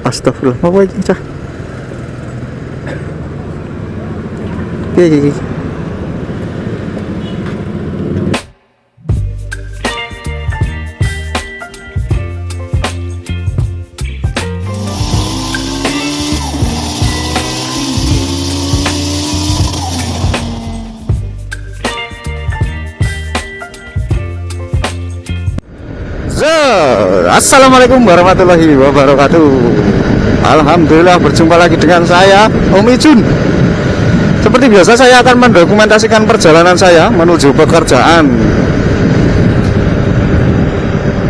Astagfirullah, apa iki cah? Iki. Assalamualaikum warahmatullahi wabarakatuh. Alhamdulillah berjumpa lagi dengan saya, Om Ijun. Seperti biasa saya akan mendokumentasikan perjalanan saya menuju pekerjaan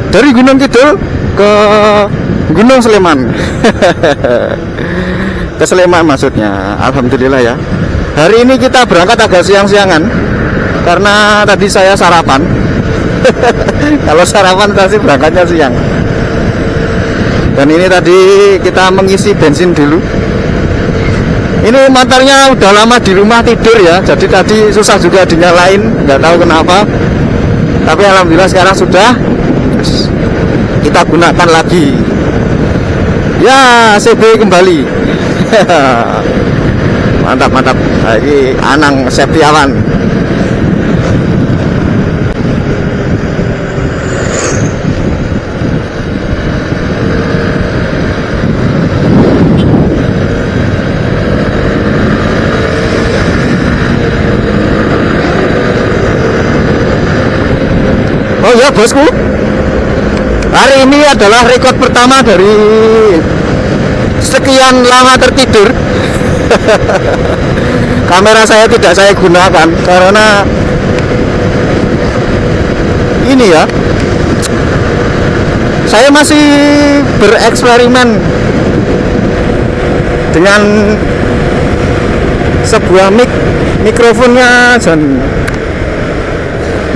dari Gunung Kidul ke Gunung Sleman. Ke Sleman maksudnya. Alhamdulillah ya. Hari ini kita berangkat agak siang-siangan karena tadi saya sarapan. Kalau sarapan pasti berangkatnya siang. Dan ini tadi kita mengisi bensin dulu. Ini motornya udah lama di rumah tidur ya, jadi tadi susah juga dinyalain, nggak tahu kenapa. Tapi alhamdulillah sekarang sudah kita gunakan lagi. Ya, CB kembali. Mantap. Nah, ini Anang Septiawan. Oh ya bosku, hari ini adalah rekor pertama dari sekian lama tertidur. Kamera saya tidak saya gunakan karena ini ya, saya masih bereksperimen dengan sebuah mikrofonnya dan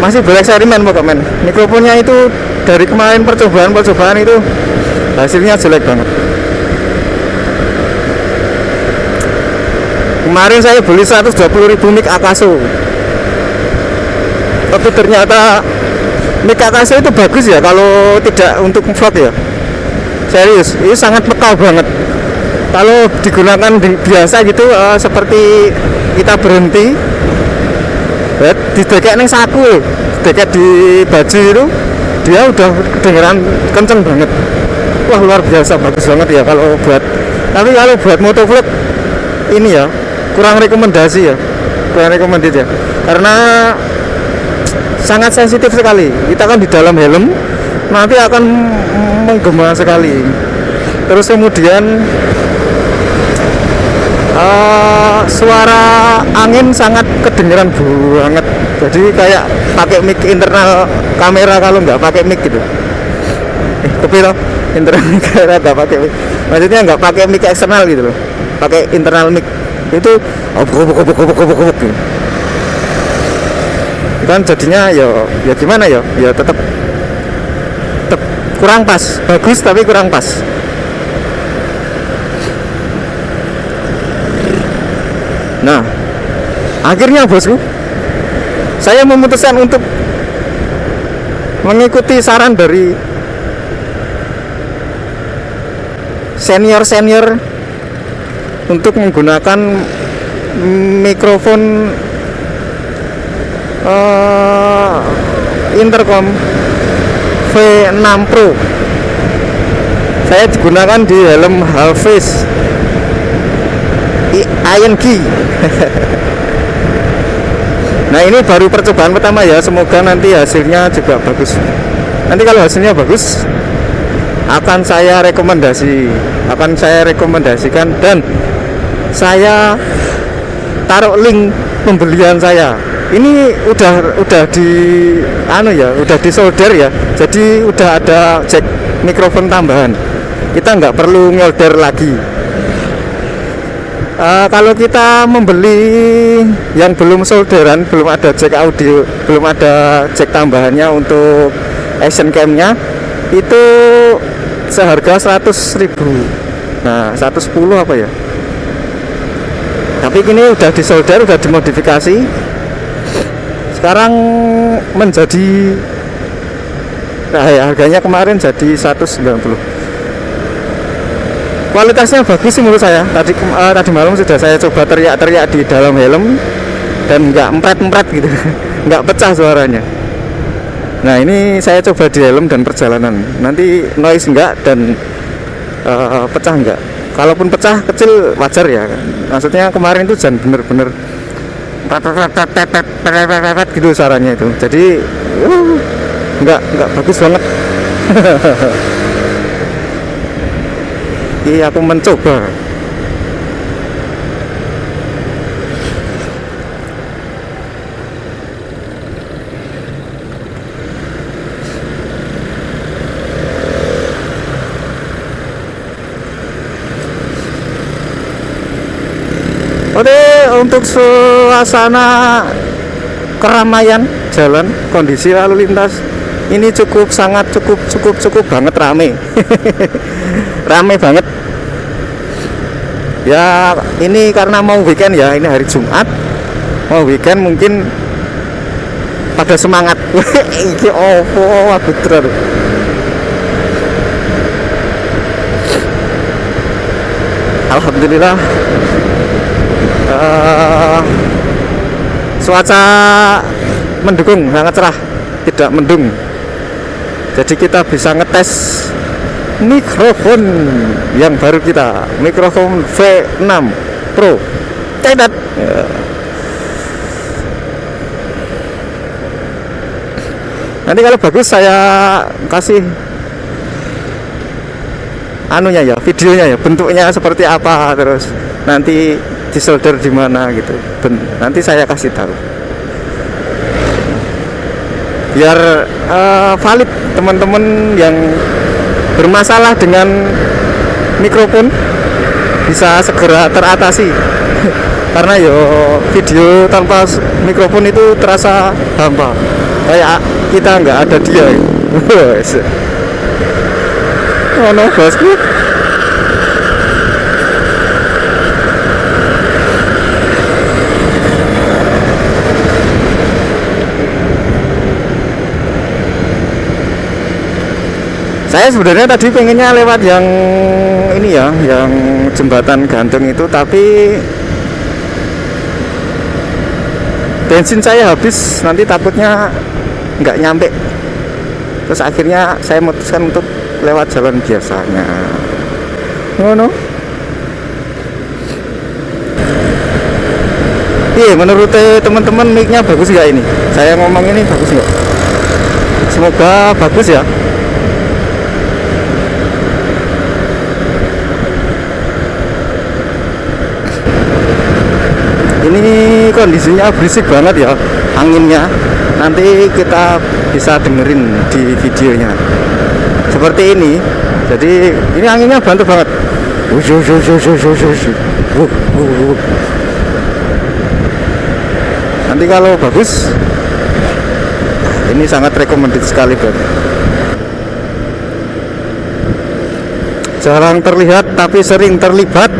masih bereksperimen pokoknya. Mikrofonnya itu dari kemarin percobaan itu hasilnya jelek banget. Kemarin saya beli 120.000 mic Akaso, tapi ternyata mic Akaso itu bagus ya kalau tidak untuk vlog ya. Serius, ini sangat pekal banget. Kalau digunakan biasa gitu seperti kita berhenti dideket neng saku, dideket di baju itu, dia udah kedengeran kenceng banget. Wah luar biasa, bagus banget ya kalau buat. Tapi kalau buat motovlog ini ya kurang rekomendasi ya, karena sangat sensitif sekali. Kita kan di dalam helm, nanti akan menggema sekali. Terus kemudian suara angin sangat kedengeran banget. Jadi kayak pakai mic internal kamera kalau nggak pakai mic gitu. Tapi loh, internal kamera nggak pakai mic. Maksudnya nggak pakai mic eksternal gitu loh. Pakai internal mic itu obok gitu. Kan jadinya ya gimana ya? Ya tetap kurang pas. Bagus tapi kurang pas. Nah, akhirnya bosku, saya memutuskan untuk mengikuti saran dari senior untuk menggunakan mikrofon intercom V6 Pro. Saya digunakan di helm Halface ING. Nah ini baru percobaan pertama ya, semoga nanti hasilnya juga bagus. Nanti kalau hasilnya bagus akan saya rekomendasikan dan saya taruh link pembelian saya. Ini udah di solder ya, jadi udah ada jack mikrofon tambahan. Kita nggak perlu nyolder lagi. Kalau kita membeli yang belum solderan, belum ada jack audio, belum ada jack tambahannya untuk action cam-nya, itu seharga 100.000. Nah 110 apa ya, tapi ini udah disolder, udah dimodifikasi. Sekarang menjadi harganya kemarin jadi 190. kualitasnya bagus sih menurut saya. Tadi malam sudah saya coba teriak-teriak di dalam helm dan nggak empret-empret gitu, nggak pecah suaranya. Nah ini saya coba di helm dan perjalanan, nanti noise enggak dan pecah enggak. Kalaupun pecah kecil wajar ya. Maksudnya kemarin itu jangan bener-bener gitu suaranya itu. Jadi nggak bagus banget. Iya aku mencoba. Oke, untuk suasana keramaian jalan, kondisi lalu lintas ini cukup banget rame. Rame banget. Ya, ini karena mau weekend ya, ini hari Jumat. Mau weekend mungkin pada semangat. Iki opo aku terus. Alhamdulillah. Cuaca mendukung, sangat cerah, tidak mendung. Jadi kita bisa ngetes mikrofon yang baru kita, mikrofon V6 Pro. Tetet. Nanti kalau bagus saya kasih anunya ya, videonya ya, bentuknya seperti apa, terus nanti disolder di mana gitu. Nanti saya kasih tahu. Biar valid teman-teman yang bermasalah dengan mikrofon bisa segera teratasi. Karena yo video tanpa mikrofon itu terasa hampa. Kayak kita nggak ada dia. Oh no, bosku. Saya sebenarnya tadi pengennya lewat yang ini ya, yang jembatan gantung itu, tapi bensin saya habis, nanti takutnya nggak nyampe. Terus akhirnya saya memutuskan untuk lewat jalan biasanya. Ngono. Iya, menurut teman-teman mic-nya bagus nggak ini? Saya ngomong ini bagus nggak? Semoga bagus ya. Ini kondisinya berisik banget ya, anginnya. Nanti kita bisa dengerin di videonya seperti ini. Jadi ini anginnya bantu banget. Nanti kalau bagus, ini sangat recommended sekali buat. Jarang terlihat tapi sering terlibat.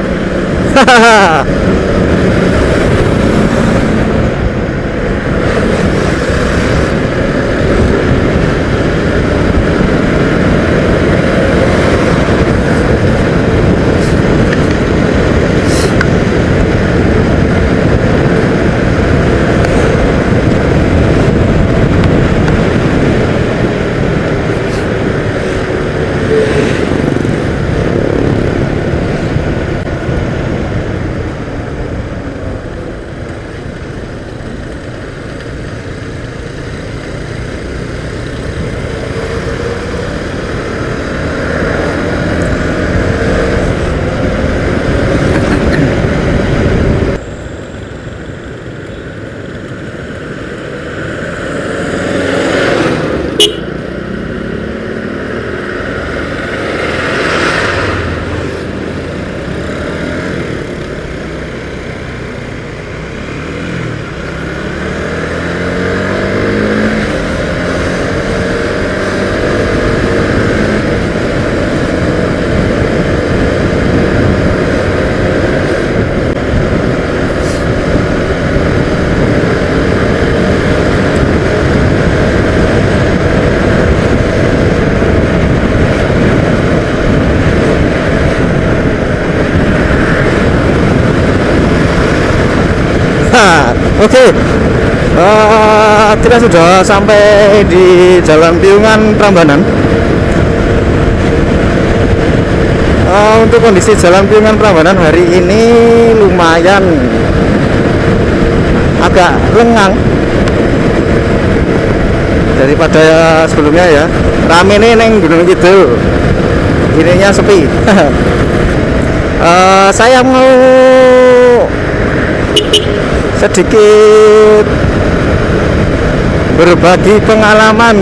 Oke. Kita sudah sampai di Jalan Piungan Prambanan. Untuk kondisi Jalan Piungan Prambanan hari ini lumayan agak lengang daripada sebelumnya ya. Rame nih neng Gunung Kidul, ininya sepi. Saya mau sedikit berbagi pengalaman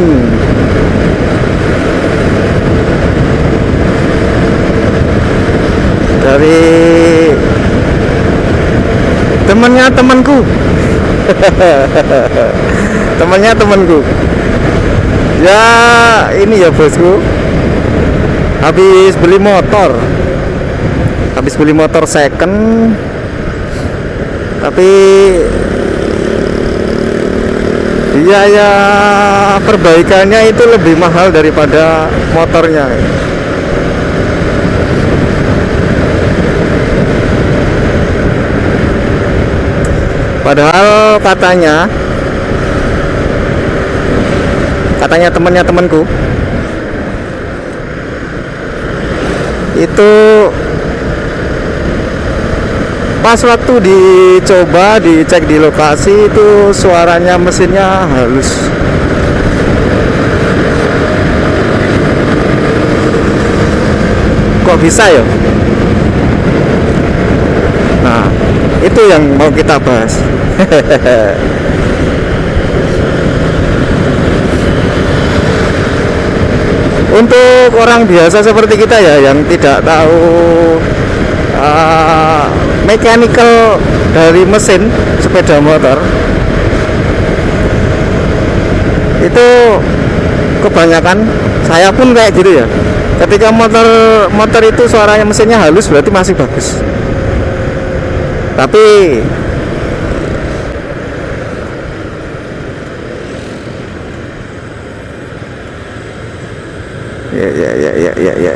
dari temannya temanku. Temannya temanku ya, ini ya bosku, habis beli motor second, tapi biaya perbaikannya itu lebih mahal daripada motornya. Padahal katanya temannya temanku itu pas waktu dicoba dicek di lokasi itu suaranya mesinnya halus. Kok bisa ya? Nah, itu yang mau kita bahas. Untuk orang biasa seperti kita ya, yang tidak tahu mechanical dari mesin sepeda motor, itu kebanyakan, saya pun kayak gitu ya. Ketika motor itu suaranya mesinnya halus berarti masih bagus. Tapi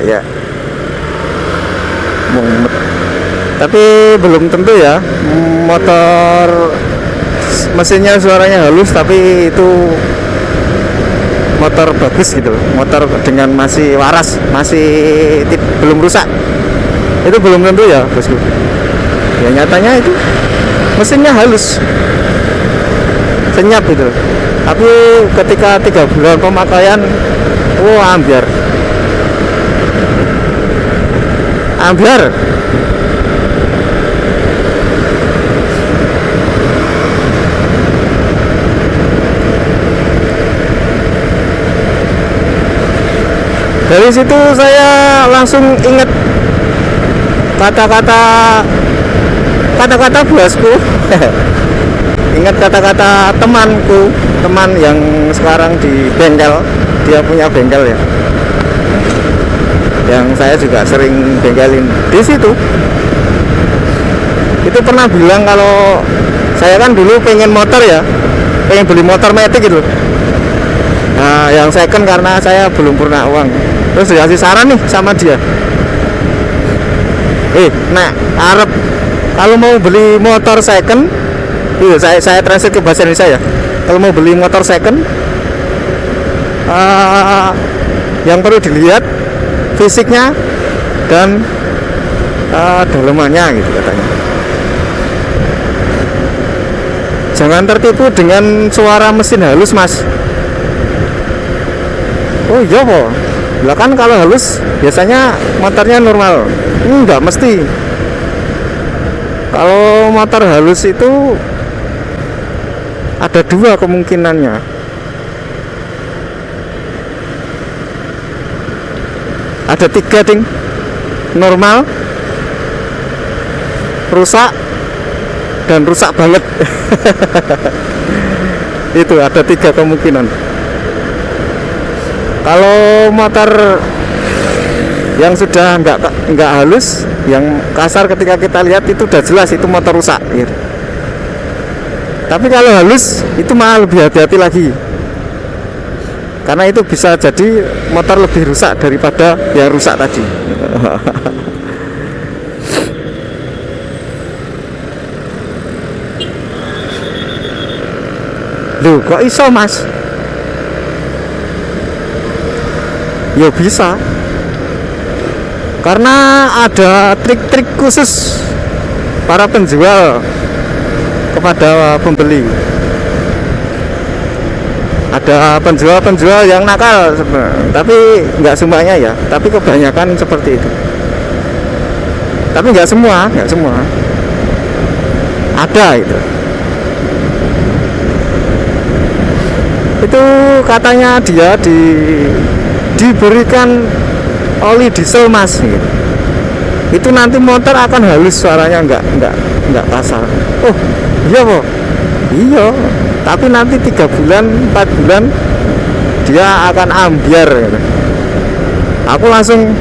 ya. Tapi belum tentu ya motor mesinnya suaranya halus tapi itu motor bagus gitu, motor dengan masih waras, belum rusak. Itu belum tentu ya bosku. Ya nyatanya itu mesinnya halus, senyap gitu. Tapi ketika 3 bulan pemakaian, ambiar. Dari situ saya langsung ingat kata-kata bosku. Ingat kata-kata teman yang sekarang di bengkel, dia punya bengkel ya, yang saya juga sering bengkelin di situ. Itu pernah bilang kalau saya kan dulu pengen beli motor metik gitu. Nah, yang second karena saya belum pernah uang. Terus dikasih saran nih sama dia, Arab kalau mau beli motor second, saya translate ke bahasa Indonesia ya. Kalau mau beli motor second, yang perlu dilihat fisiknya dan dalemannya gitu katanya. Jangan tertipu dengan suara mesin halus, mas. Oh iya po, lah kan kalau halus biasanya motornya normal. Enggak mesti. Kalau motor halus itu ada 2 kemungkinannya. Ada 3 ding. Normal, rusak, dan rusak banget. Itu ada 3 kemungkinan. Kalau motor yang sudah nggak halus, yang kasar, ketika kita lihat itu udah jelas itu motor rusak gitu. Tapi kalau halus itu malah lebih hati-hati lagi, karena itu bisa jadi motor lebih rusak daripada yang rusak tadi. Loh, kok iso mas? Ya bisa, karena ada trik-trik khusus para penjual kepada pembeli. Ada penjual-penjual yang nakal sebenarnya, tapi nggak semuanya ya, tapi kebanyakan seperti itu. Tapi nggak semua ada itu. Itu katanya dia diberikan oli diesel mas gitu. Itu nanti motor akan halus, suaranya nggak kasar. Oh iya po, iya, tapi nanti 3 bulan 4 bulan dia akan ambiar gitu. Aku langsung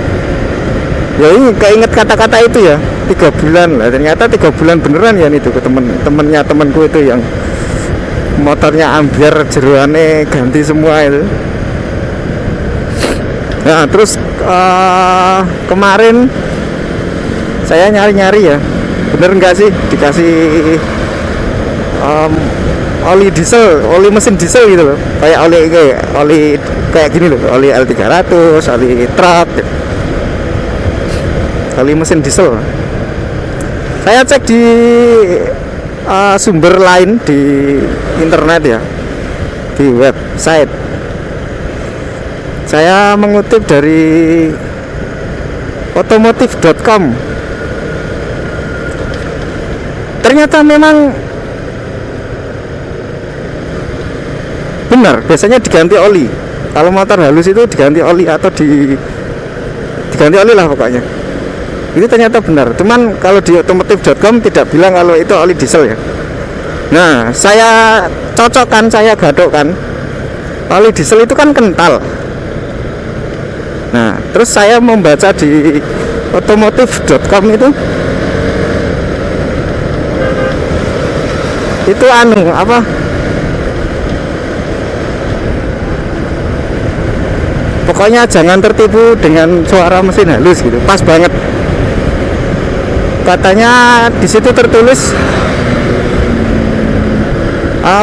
ya ini keinget kata-kata itu ya, 3 bulan lah, ternyata 3 bulan beneran ya itu ke temenku itu yang motornya ambiar, jeroane ganti semua itu. Nah terus kemarin saya nyari-nyari ya, bener nggak sih dikasih oli diesel, oli mesin diesel gitu loh, kayak oli kayak gini loh, oli L300, oli truk, oli mesin diesel. Saya cek di sumber lain di internet ya, di website. Saya mengutip dari otomotif.com. Ternyata memang benar, biasanya diganti oli. Kalau motor halus itu diganti oli atau diganti oli lah pokoknya. Itu ternyata benar. Cuman kalau di otomotif.com tidak bilang kalau itu oli diesel ya. Nah, saya cocokkan, saya gadokkan. Oli diesel itu kan kental. Nah, terus saya membaca di otomotif.com itu apa? Pokoknya jangan tertipu dengan suara mesin halus gitu. Pas banget. Katanya di situ tertulis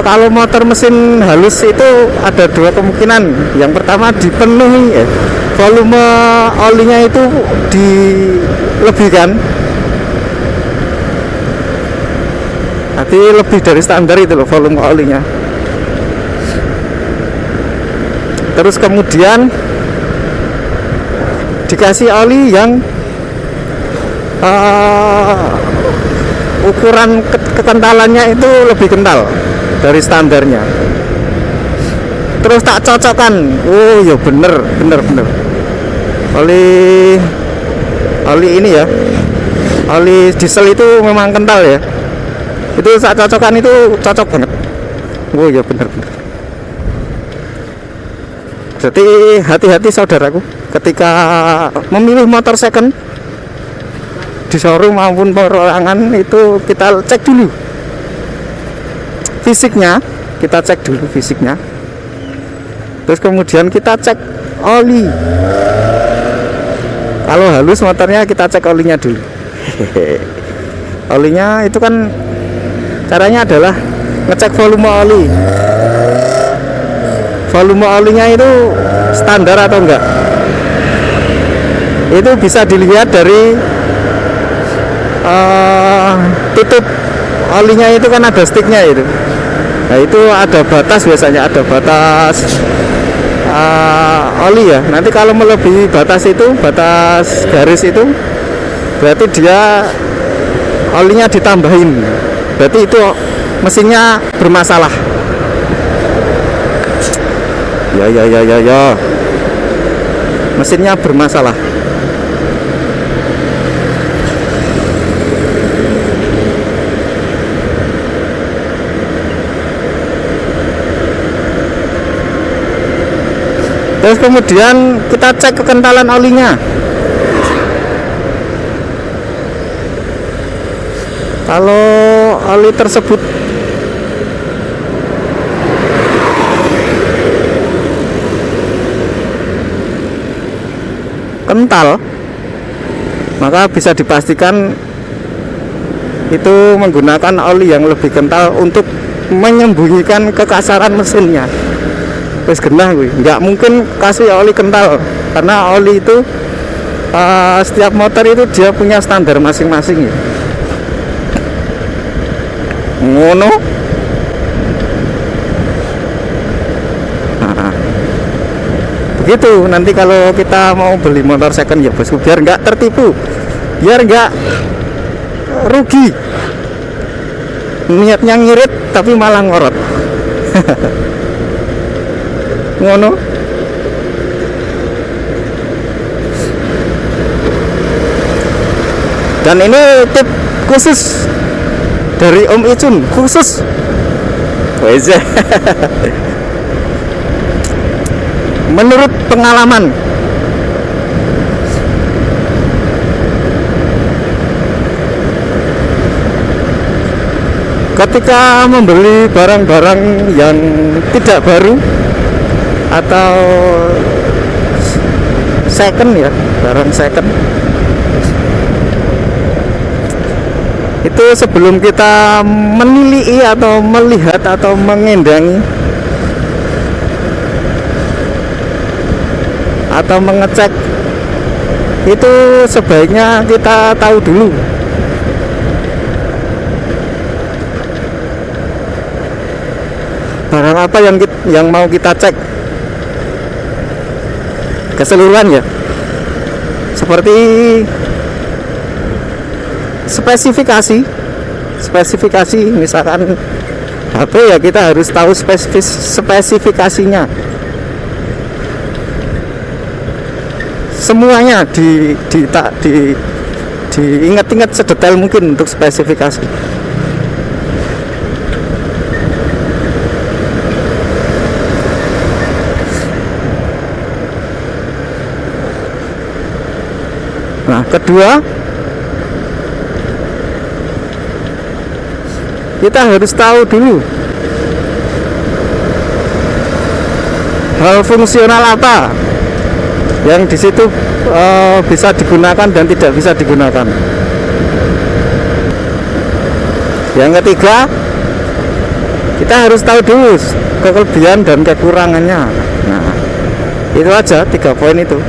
kalau motor mesin halus itu ada 2 kemungkinan. Yang pertama dipenuhi volume olinya itu dilebihkan, berarti lebih dari standar itu loh volume olinya. Terus kemudian dikasih oli yang ukuran kekentalannya itu lebih kental dari standarnya. Terus tak cocokkan, oh ya bener. Oli ini ya, oli diesel itu memang kental ya. Itu tak cocokkan, itu cocok banget. Oh ya bener. Jadi hati-hati saudaraku ketika memilih motor second di showroom maupun perorangan, itu kita cek dulu fisiknya, terus kemudian kita cek oli. Kalau halus motornya kita cek olinya dulu. Olinya itu kan caranya adalah ngecek volume oli. Volume olinya itu standar atau enggak, itu bisa dilihat dari tutup olinya itu kan ada sticknya itu. Nah itu ada batas, biasanya ada batas oli ya. Nanti kalau melebihi batas itu, batas garis itu, berarti dia olinya ditambahin, berarti itu mesinnya bermasalah. Ya mesinnya bermasalah. Terus kemudian kita cek kekentalan olinya. Kalau oli tersebut kental, maka bisa dipastikan itu menggunakan oli yang lebih kental untuk menyembunyikan kekasaran mesinnya. Wis genah kuwi, nggak mungkin kasih oli kental karena oli itu setiap motor itu dia punya standar masing-masing ya. Ngono. Nah, begitu nanti kalau kita mau beli motor second ya bosku, biar nggak tertipu, biar nggak rugi. Niatnya ngirit tapi malah ngorot. Ngono. Dan ini tip khusus dari Om Icun, khusus. Wes. Menurut pengalaman. Ketika membeli barang-barang yang tidak baru atau second ya, barang second, itu sebelum kita menilai atau melihat atau mengendangi atau mengecek, itu sebaiknya kita tahu dulu barang apa yang mau kita cek keseluruhan ya, seperti spesifikasi misalkan HP ya, kita harus tahu spesifikasinya semuanya, diingat-ingat sedetail mungkin untuk spesifikasi. Nah, kedua, kita harus tahu dulu hal fungsional apa yang di situ bisa digunakan dan tidak bisa digunakan. Yang ketiga, kita harus tahu dulu kelebihan dan kekurangannya. Nah, itu aja 3 poin itu.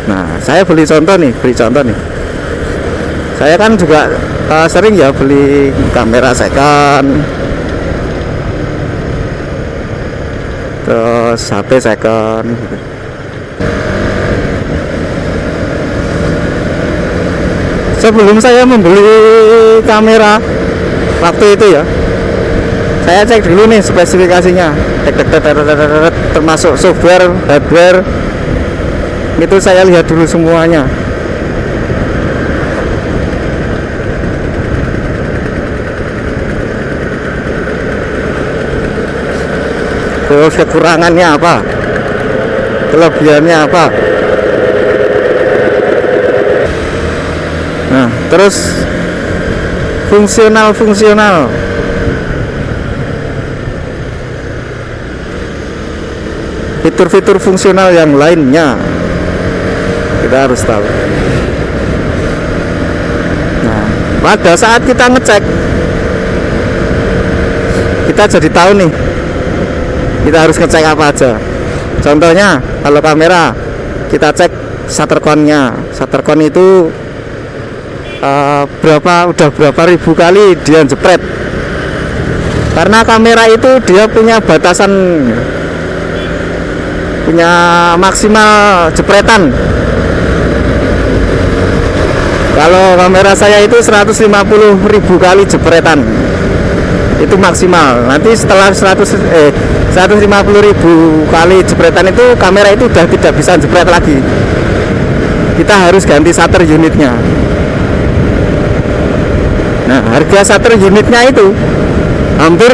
Nah, saya beli contoh nih. Saya kan juga sering ya beli kamera second, terus HP second gitu. Sebelum saya membeli kamera waktu itu ya, saya cek dulu nih spesifikasinya, termasuk software, hardware, itu saya lihat dulu semuanya. Terus kekurangannya apa, kelebihannya apa. Nah, terus fungsional fitur-fitur fungsional yang lainnya kita harus tahu. Nah, pada saat kita ngecek, kita jadi tahu nih kita harus ngecek apa aja. Contohnya kalau kamera, kita cek shutter count-nya. Shutter count itu udah berapa ribu kali dia jepret. Karena kamera itu dia punya batasan, punya maksimal jepretan. Kalau kamera saya itu 150.000 kali jepretan, itu maksimal. Nanti setelah 150.000 kali jepretan itu kamera itu udah tidak bisa jepret lagi. Kita harus ganti shutter unitnya. Nah, harga shutter unitnya itu hampir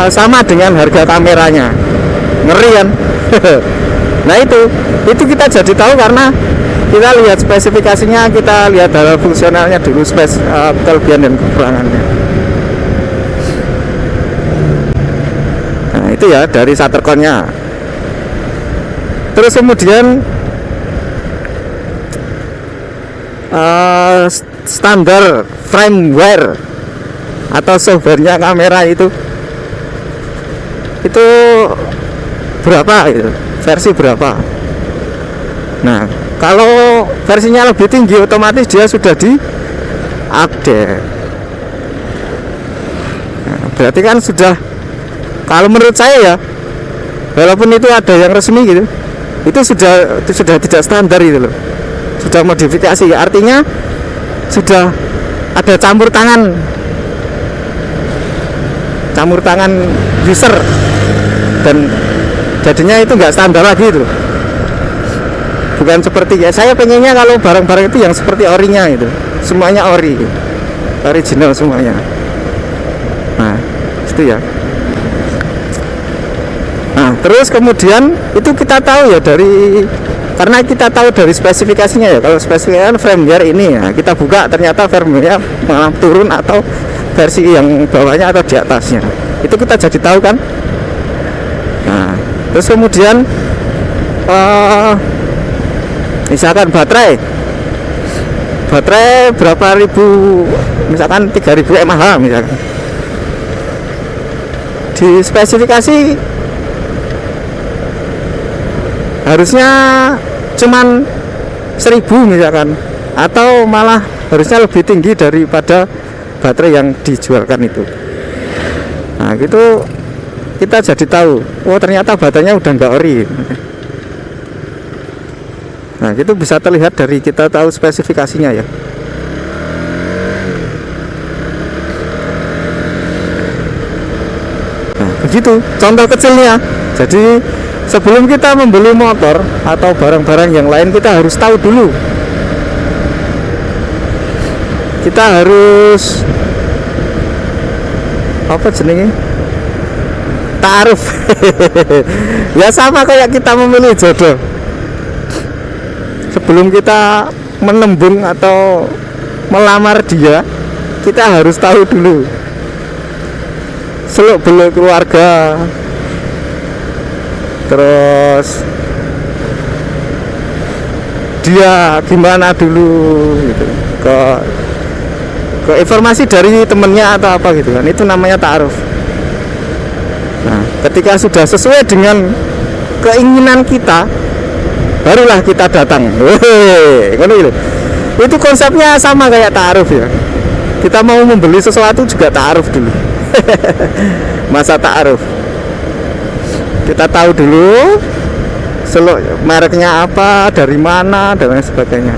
sama dengan harga kameranya. Ngeri kan? Nah, itu kita jadi tahu karena kita lihat spesifikasinya, kita lihat hal fungsionalnya dulu, kelebihan dan kekurangannya. Nah, itu ya dari shutter count-nya. Terus kemudian standar firmware atau softwarenya kamera itu berapa gitu, versi berapa. Nah, kalau versinya lebih tinggi otomatis dia sudah di update. Nah, berarti kan sudah, kalau menurut saya ya, walaupun itu ada yang resmi gitu, itu sudah tidak standar gitu loh, sudah modifikasi ya, artinya sudah ada campur tangan user, dan jadinya itu nggak standar lagi itu. Bukan seperti ya, saya pengennya kalau barang-barang itu yang seperti orinya itu, semuanya original semuanya. Nah itu ya. Nah terus kemudian itu kita tahu ya karena kita tahu dari spesifikasinya ya, kalau spesifikasinya firmware ini ya, kita buka ternyata firmware malah turun atau versi yang bawahnya atau di atasnya, itu kita jadi tahu kan. Nah terus kemudian misalkan baterai berapa ribu, misalkan 3000 mAh misalkan, di spesifikasi harusnya cuman 1000 misalkan, atau malah harusnya lebih tinggi daripada baterai yang dijualkan itu. Nah gitu kita jadi tahu, oh ternyata baterainya udah nggak ori. Nah itu bisa terlihat dari kita tahu spesifikasinya ya. Nah begitu contoh kecilnya. Jadi sebelum kita membeli motor atau barang-barang yang lain, kita harus tahu dulu, kita harus apa jenenge, ta'aruf. Ya sama kayak kita memilih jodoh, sebelum kita menembung atau melamar dia, kita harus tahu dulu seluk beluk keluarga, terus dia gimana dulu gitu, ke informasi dari temennya atau apa gitu kan, itu namanya ta'aruf. Nah ketika sudah sesuai dengan keinginan kita, barulah kita datang. Itu konsepnya sama kayak ta'aruf ya. Kita mau membeli sesuatu juga ta'aruf dulu. Masa ta'aruf, kita tahu dulu seluk mereknya apa, dari mana, dan lain sebagainya.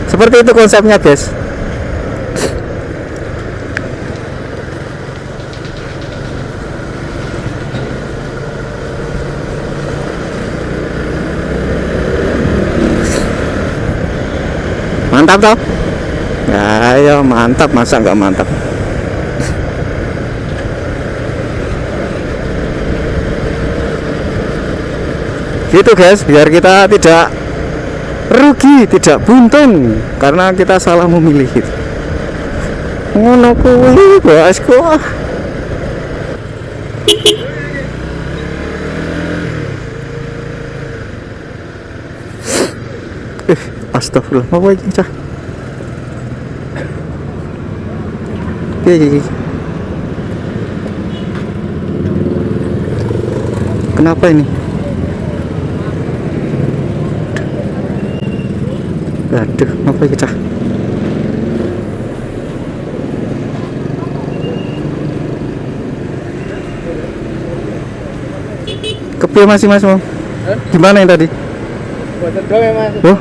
Seperti itu konsepnya guys. Mantap toh? Ya mantap, masa nggak mantap? Gitu guys, biar kita tidak rugi, tidak buntung karena kita salah memilih gitu. Ngono kuwi bosku. Astagfirullah, apa ini cah? Kenapa ini? Aduh, apa ini cah? Kepiye masih mas mau? Gimana yang tadi? Oh.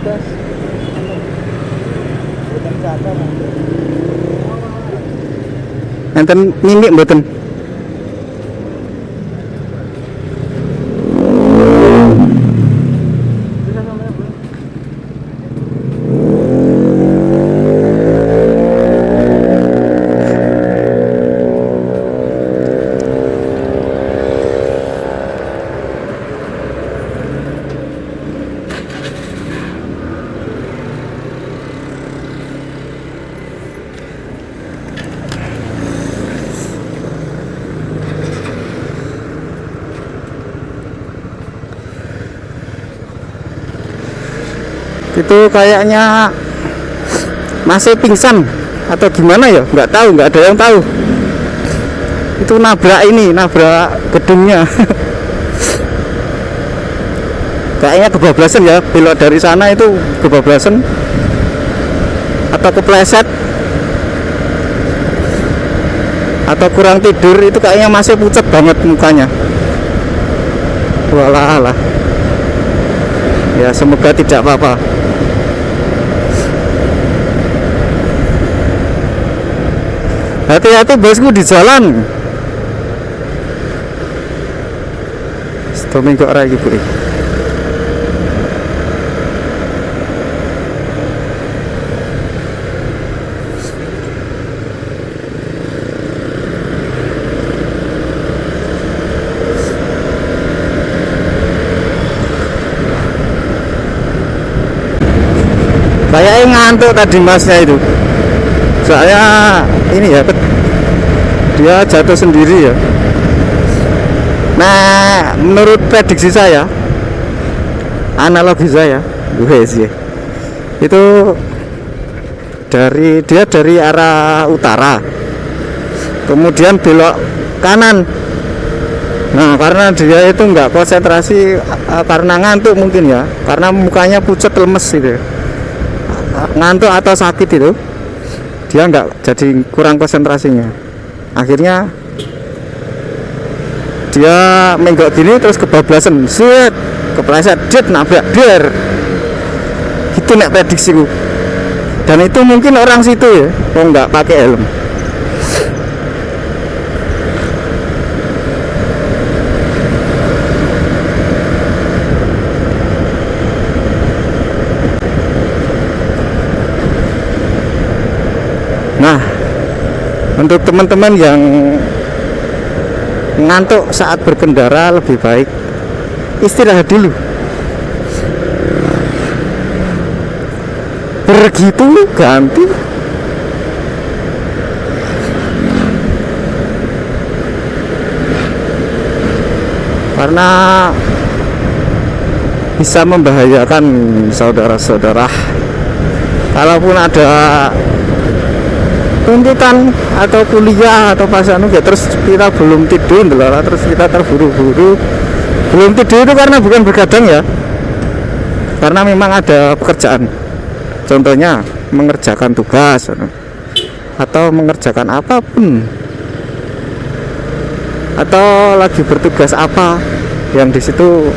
Enten mimik mboten? Itu kayaknya masih pingsan atau gimana ya, nggak tahu, nggak ada yang tahu. Itu nabrak gedungnya. Kayaknya kebablasan ya, belok dari sana itu kebablasan atau kepleset atau kurang tidur, itu kayaknya masih pucat banget mukanya. Walah, ya semoga tidak apa-apa. Hati-hati bosku di jalan. Stopping kok lagi bu. Kayaknya ngantuk tadi masnya itu. Soalnya ini ya, dia jatuh sendiri ya. Nah, menurut prediksi saya, analogi saya, itu dia dari arah utara, kemudian belok kanan. Nah, karena dia itu nggak konsentrasi, karena ngantuk mungkin ya, karena mukanya pucat lemes gitu, ngantuk atau sakit itu, dia nggak, jadi kurang konsentrasinya. Akhirnya dia menggok gini terus kebablasan, set, kepleset, jet, nabrak, der. Itu nek prediksiku. Dan itu mungkin orang situ ya, kok nggak pakai helm. Nah, untuk teman-teman yang ngantuk saat berkendara, lebih baik istirahat dulu. Begitu ganti. Karena bisa membahayakan saudara-saudara. Kalaupun ada tuntutan atau kuliah atau pasanu ya, terus kita belum tidur terus kita terburu-buru. Belum tidur itu karena bukan begadang ya, karena memang ada pekerjaan, contohnya mengerjakan tugas atau mengerjakan apapun, atau lagi bertugas apa yang di situ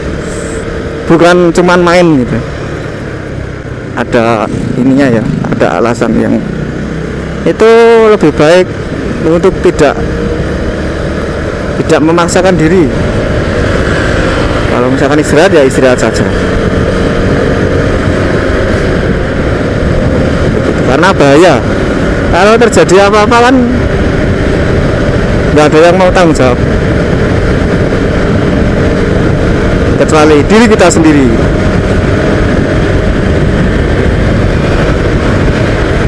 bukan cuman main gitu, ada ininya ya, ada alasan yang itu lebih baik untuk tidak memaksakan diri. Kalau misalkan istirahat ya istirahat saja, karena bahaya. Kalau terjadi apa-apa kan nggak ada yang mau tanggung jawab kecuali diri kita sendiri.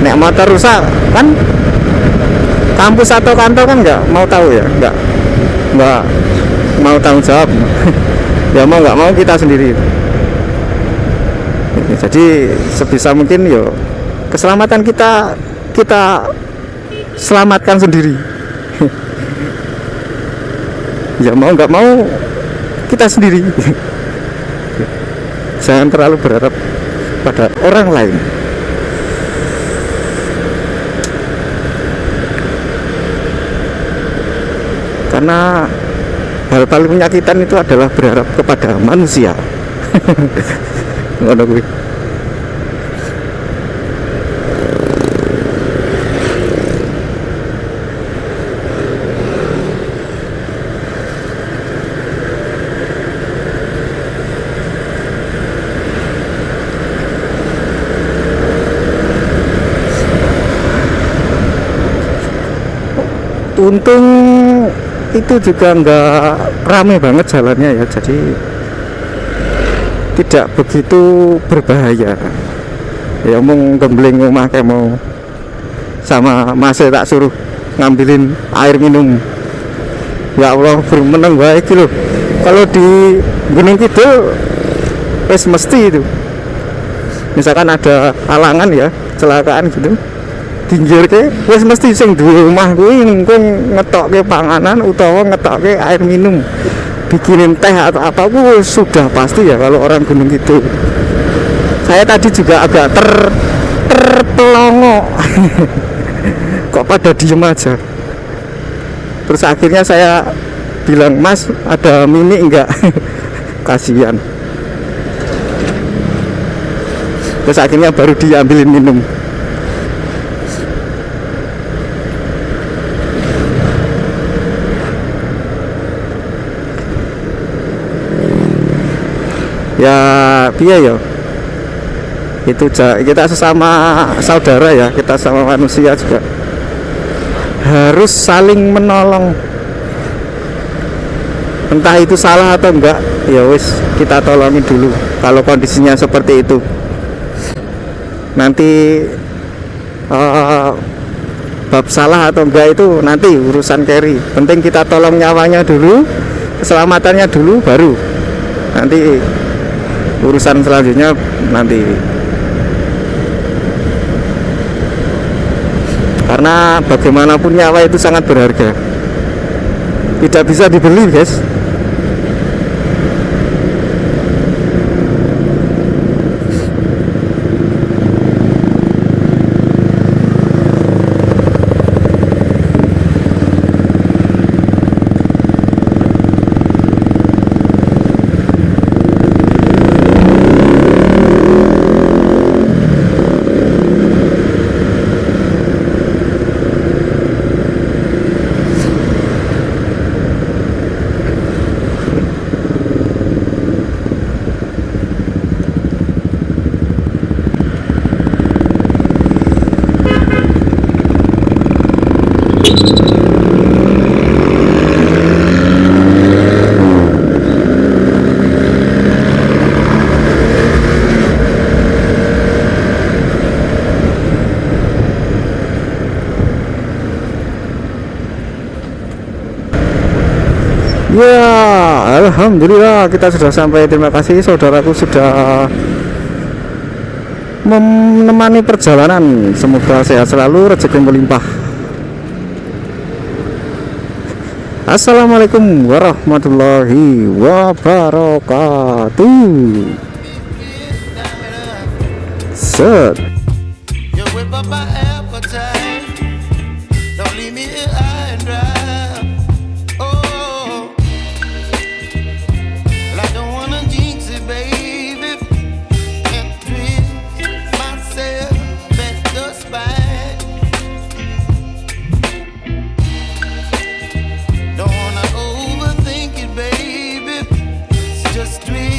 Nek motor rusak kan kampus atau kantor kan nggak mau tahu ya, nggak mau tanggung jawab. Ya mau nggak mau kita sendiri. Jadi sebisa mungkin yo keselamatan kita selamatkan sendiri. Ya mau nggak mau kita sendiri. Jangan terlalu berharap pada orang lain. Karena hal paling menyakitan itu adalah berharap kepada manusia. Ngono kuwi. Untung itu juga nggak ramai banget jalannya ya, jadi tidak begitu berbahaya. Ya mau gembling rumah kayak mau sama masih tak suruh ngambilin air minum. Ya Allah, bermenang baik loh. Kalau di Gunung Kidul wes mesti itu, misalkan ada halangan ya, kecelakaan gitu, dinggirke wis mesti sing duwe omah kuwi engko ngetokke panganan utawa ngetokke air minum, bikinin teh atau apa pun sudah pasti ya kalau orang Gunung Kidul. Saya tadi juga agak terpelongo kok pada diem aja. Terus akhirnya saya bilang, Mas ada mini enggak? Kasihan. Terus akhirnya baru diambilin minum. Ya piye ya, itu kita sesama saudara ya, kita sama manusia juga harus saling menolong. Entah itu salah atau enggak, ya wis kita tolongin dulu kalau kondisinya seperti itu. Nanti bab salah atau enggak itu nanti urusan carry. Penting kita tolong nyawanya dulu, keselamatannya dulu, baru nanti urusan selanjutnya nanti. Karena bagaimanapun nyawa itu sangat berharga, tidak bisa dibeli guys. Ya, alhamdulillah kita sudah sampai. Terima kasih saudaraku sudah menemani perjalanan. Semoga sehat selalu, rezeki melimpah. Assalamualaikum warahmatullahi wabarakatuh. Set. Just dream.